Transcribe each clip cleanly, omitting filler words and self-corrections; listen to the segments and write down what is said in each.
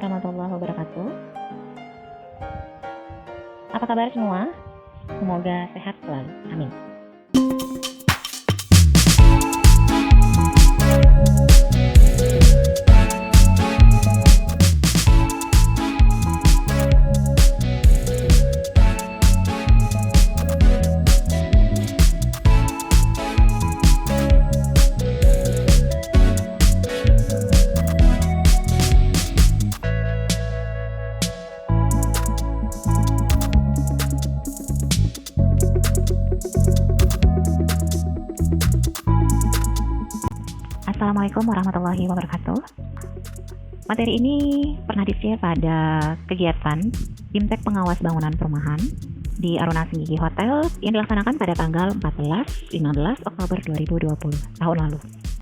warahmatullahi wabarakatuh. Apa kabar semua? Semoga sehat selalu. Amin. Assalamualaikum warahmatullahi wabarakatuh. Materi ini pernah di-share pada kegiatan BIMTEK Pengawas Bangunan Perumahan di Aruna Senggigi Hotel yang dilaksanakan pada tanggal 14-15 Oktober 2020 tahun lalu.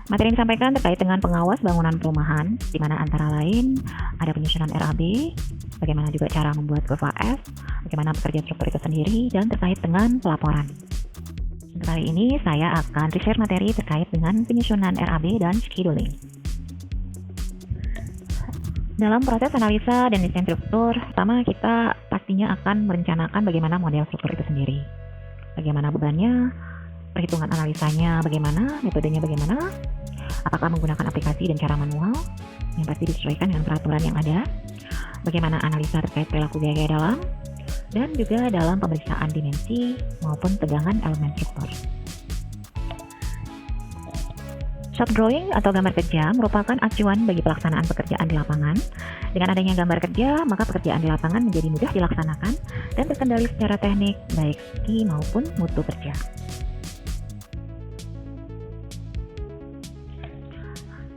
Materi yang disampaikan terkait dengan pengawas bangunan perumahan, di mana antara lain ada penyusunan RAB, bagaimana juga cara membuat kurva F, bagaimana bekerja struktur itu sendiri, dan terkait dengan pelaporan. Kali ini saya akan share materi terkait dengan penyusunan RAB dan scheduling. Dalam proses analisa dan desain struktur, pertama kita pastinya akan merencanakan bagaimana model struktur itu sendiri. Bagaimana bebannya, perhitungan analisanya bagaimana, metodenya bagaimana, apakah menggunakan aplikasi dan cara manual, yang pasti disesuaikan dengan peraturan yang ada, bagaimana analisa terkait perilaku gaya dalam, dan juga dalam pemeriksaan dimensi maupun tegangan elemen struktur. Shop drawing atau gambar kerja merupakan acuan bagi pelaksanaan pekerjaan di lapangan. Dengan adanya gambar kerja, maka pekerjaan di lapangan menjadi mudah dilaksanakan dan terkendali secara teknik, baik segi maupun mutu kerja.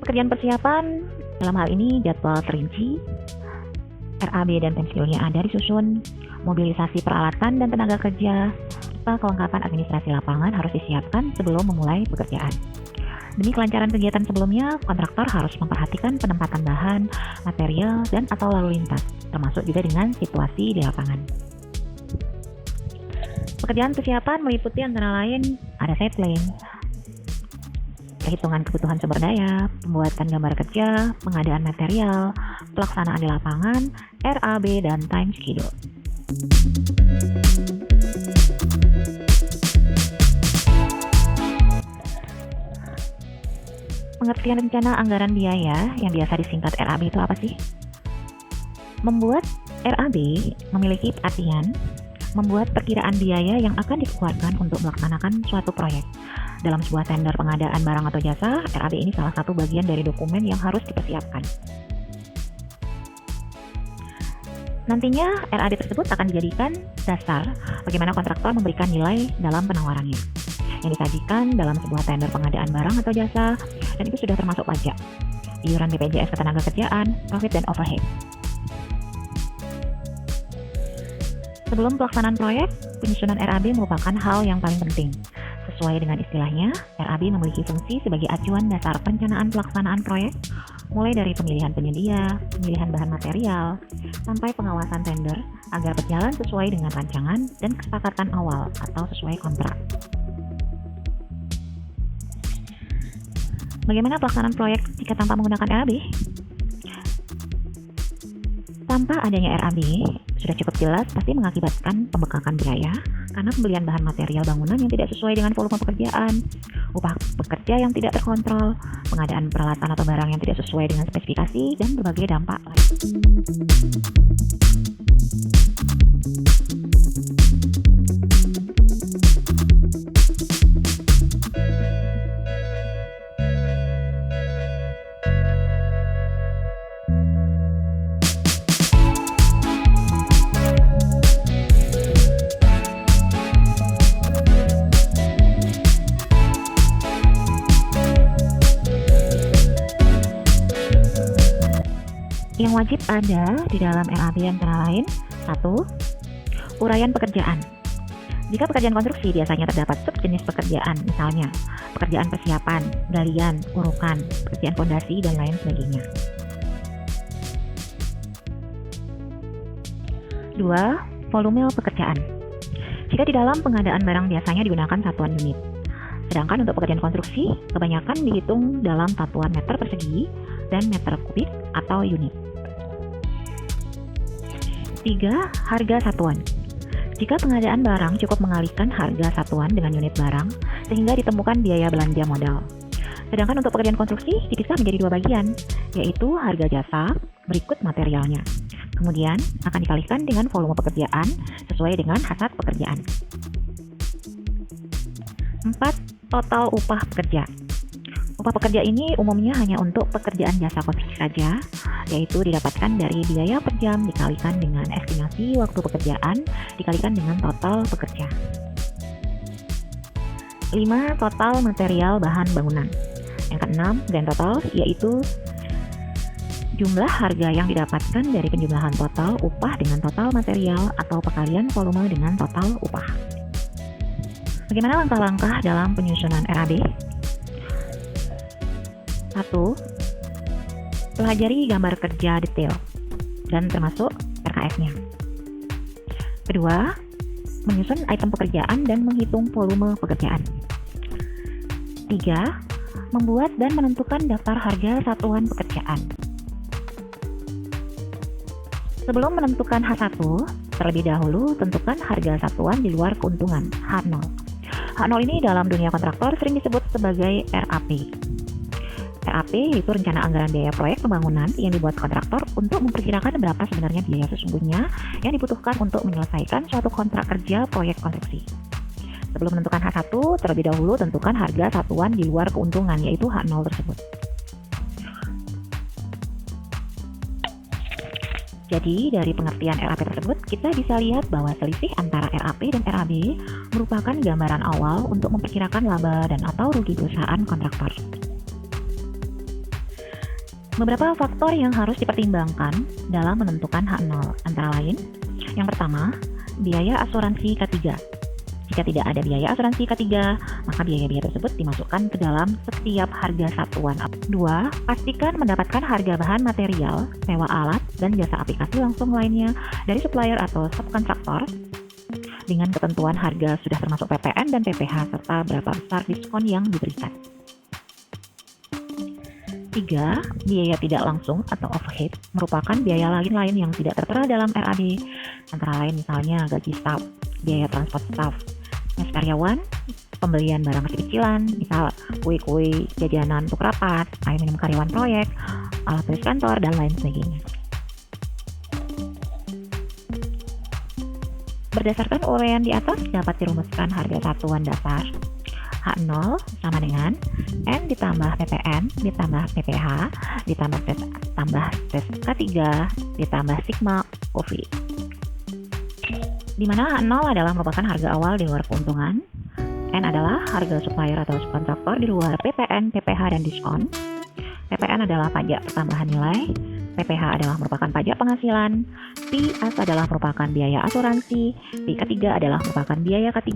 Pekerjaan persiapan, dalam hal ini jadwal terinci, RAB dan pensiunnya ada disusun, mobilisasi peralatan dan tenaga kerja, serta kelengkapan administrasi lapangan harus disiapkan sebelum memulai pekerjaan. Demi kelancaran kegiatan sebelumnya, kontraktor harus memperhatikan penempatan bahan, material, dan atau lalu lintas, termasuk juga dengan situasi di lapangan. Pekerjaan persiapan meliputi antara lain ada settling, perhitungan kebutuhan sumber daya, pembuatan gambar kerja, pengadaan material, pelaksanaan di lapangan, RAB, dan time schedule. Pengertian rencana anggaran biaya yang biasa disingkat RAB itu apa sih? Membuat RAB memiliki artian membuat perkiraan biaya yang akan dikeluarkan untuk melaksanakan suatu proyek. Dalam sebuah tender pengadaan barang atau jasa, RAB ini salah satu bagian dari dokumen yang harus dipersiapkan. Nantinya RAD tersebut akan dijadikan dasar bagaimana kontraktor memberikan nilai dalam penawarannya yang disajikan dalam sebuah tender pengadaan barang atau jasa, dan itu sudah termasuk pajak, iuran BPJS Ketenagakerjaan, profit dan overhead. Sebelum pelaksanaan proyek, penyusunan RAB merupakan hal yang paling penting. Sesuai dengan istilahnya, RAB memiliki fungsi sebagai acuan dasar perencanaan pelaksanaan proyek, mulai dari pemilihan penyedia, pemilihan bahan material, sampai pengawasan tender agar berjalan sesuai dengan rancangan dan kesepakatan awal atau sesuai kontrak. Bagaimana pelaksanaan proyek jika tanpa menggunakan RAB? Tanpa adanya RAB, sudah cukup jelas pasti mengakibatkan pembengkakan biaya karena pembelian bahan material bangunan yang tidak sesuai dengan volume pekerjaan, upah pekerja yang tidak terkontrol, pengadaan peralatan atau barang yang tidak sesuai dengan spesifikasi, dan berbagai dampak lain. Yang wajib ada di dalam RAB antara lain: 1. Uraian pekerjaan. Jika pekerjaan konstruksi biasanya terdapat subjenis pekerjaan, misalnya pekerjaan persiapan, galian, urukan, pekerjaan fondasi, dan lain sebagainya. 2. Volume pekerjaan. Jika di dalam pengadaan barang biasanya digunakan satuan unit, sedangkan untuk pekerjaan konstruksi kebanyakan dihitung dalam satuan meter persegi dan meter kubik atau unit. 3. Harga satuan. Jika pengadaan barang cukup mengalihkan harga satuan dengan unit barang, sehingga ditemukan biaya belanja modal. Sedangkan untuk pekerjaan konstruksi dipisah menjadi dua bagian, yaitu harga jasa berikut materialnya. Kemudian akan dikalikan dengan volume pekerjaan sesuai dengan hasrat pekerjaan. 4. Total upah pekerja. Upah pekerja ini umumnya hanya untuk pekerjaan jasa konstruksi saja, yaitu didapatkan dari biaya per jam dikalikan dengan estimasi waktu pekerjaan dikalikan dengan total pekerja. 5. Total material bahan bangunan. Yang keenam, grand total, yaitu jumlah harga yang didapatkan dari penjumlahan total upah dengan total material atau pelakalian volume dengan total upah. Bagaimana langkah-langkah dalam penyusunan RAB? 1. Pelajari gambar kerja detail dan termasuk RKF-nya. Kedua, menyusun item pekerjaan dan menghitung volume pekerjaan. 3. Membuat dan menentukan daftar harga satuan pekerjaan. Sebelum menentukan H1, terlebih dahulu tentukan harga satuan di luar keuntungan, H0. H0 ini dalam dunia kontraktor sering disebut sebagai RAP. RAP yaitu rencana anggaran biaya proyek pembangunan yang dibuat kontraktor untuk memperkirakan berapa sebenarnya biaya sesungguhnya yang dibutuhkan untuk menyelesaikan suatu kontrak kerja proyek konstruksi. Sebelum menentukan H1, terlebih dahulu tentukan harga satuan di luar keuntungan, yaitu H0 tersebut. Jadi, dari pengertian RAP tersebut, kita bisa lihat bahwa selisih antara RAP dan RAB merupakan gambaran awal untuk memperkirakan laba dan atau rugi perusahaan kontraktor. Beberapa faktor yang harus dipertimbangkan dalam menentukan H0 antara lain, yang pertama, biaya asuransi K3. Jika tidak ada biaya asuransi K3, maka biaya-biaya tersebut dimasukkan ke dalam setiap harga satuan. 2. Pastikan mendapatkan harga bahan material, sewa alat, dan jasa aplikasi langsung lainnya dari supplier atau subkontraktor dengan ketentuan harga sudah termasuk PPN dan PPH serta berapa besar diskon yang diberikan. 3. Biaya tidak langsung atau overhead merupakan biaya lain-lain yang tidak tertera dalam RAB, antara lain misalnya gaji staf, biaya transport staf, mes karyawan, pembelian barang kecil-kecilan, misal kue-kue, jajanan untuk rapat, air minum karyawan proyek, alat tulis kantor, dan lain sebagainya. Berdasarkan uraian di atas dapat dirumuskan harga satuan dasar H0 sama dengan N ditambah PPN ditambah PPH ditambah tes K3 ditambah sigma OV, di mana H0 adalah merupakan harga awal di luar keuntungan, N adalah harga supplier atau subkontraktor di luar PPN, PPH, dan diskon. PPN adalah pajak pertambahan nilai, PPH adalah merupakan pajak penghasilan, PAS adalah merupakan biaya asuransi, P3 adalah merupakan biaya K3,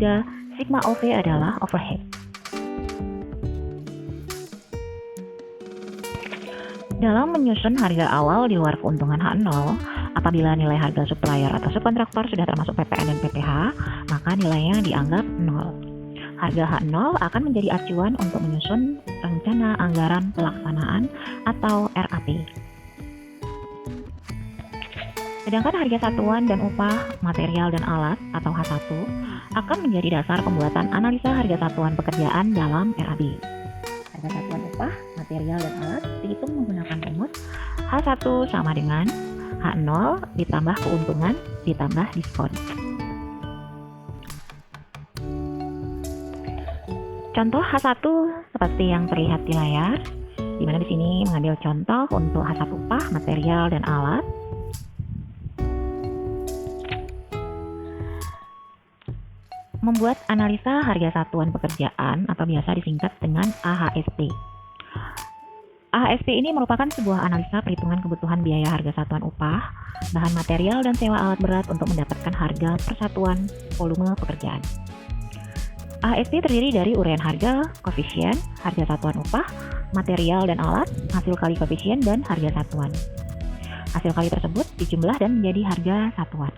sigma OV adalah overhead. Dalam menyusun harga awal di luar keuntungan H0, apabila nilai harga supplier atau subkontraktor sudah termasuk PPN dan PPH, maka nilainya dianggap 0. Harga H0 akan menjadi acuan untuk menyusun rencana anggaran pelaksanaan atau RAP. Sedangkan harga satuan dan upah material dan alat atau H1 akan menjadi dasar pembuatan analisa harga satuan pekerjaan dalam RAB. Harga satuan upah, material, dan alat dihitung menggunakan rumus H1 sama dengan H0 ditambah keuntungan ditambah diskon. Contoh H1 seperti yang terlihat di layar, di mana di sini mengambil contoh untuk H1 upah, material, dan alat. Membuat analisa harga satuan pekerjaan atau biasa disingkat dengan AHSP. AHSP ini merupakan sebuah analisa perhitungan kebutuhan biaya harga satuan upah, bahan material, dan sewa alat berat untuk mendapatkan harga persatuan volume pekerjaan. AHSP terdiri dari uraian harga, koefisien, harga satuan upah, material dan alat, hasil kali koefisien, dan harga satuan. Hasil kali tersebut dijumlah dan menjadi harga satuan.